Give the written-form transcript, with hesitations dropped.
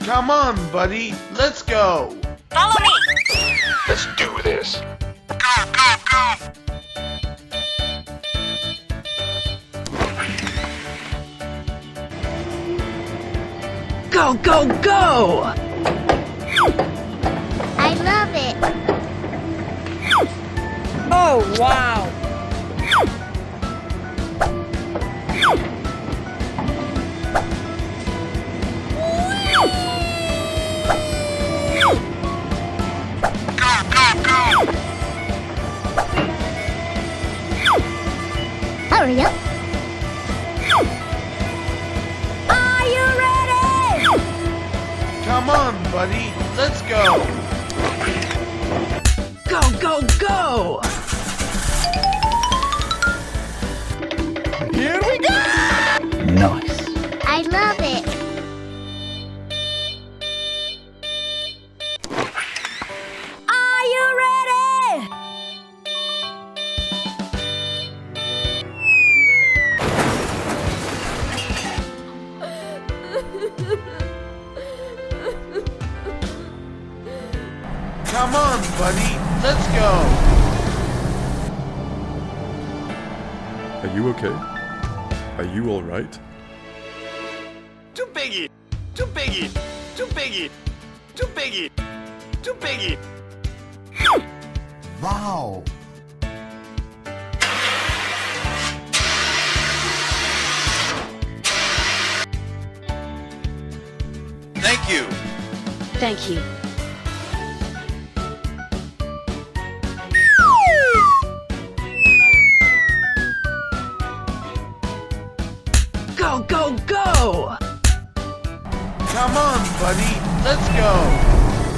Come on, buddy. Let's go. Follow me. Let's do this. Go, go, go! I love it. Oh, wow. Hurry up. Are you ready? Come on, buddy. Let's go. Go, go, go! Here we go. Nice. I love it. Are you ready? Come on, buddy. Let's go. Are you okay? Are you alright? Too biggie! Too biggie! Too biggie! Too biggie! Too biggie! Wow. Thank you! Thank you. Go, go, go! Come on, buddy. Let's go.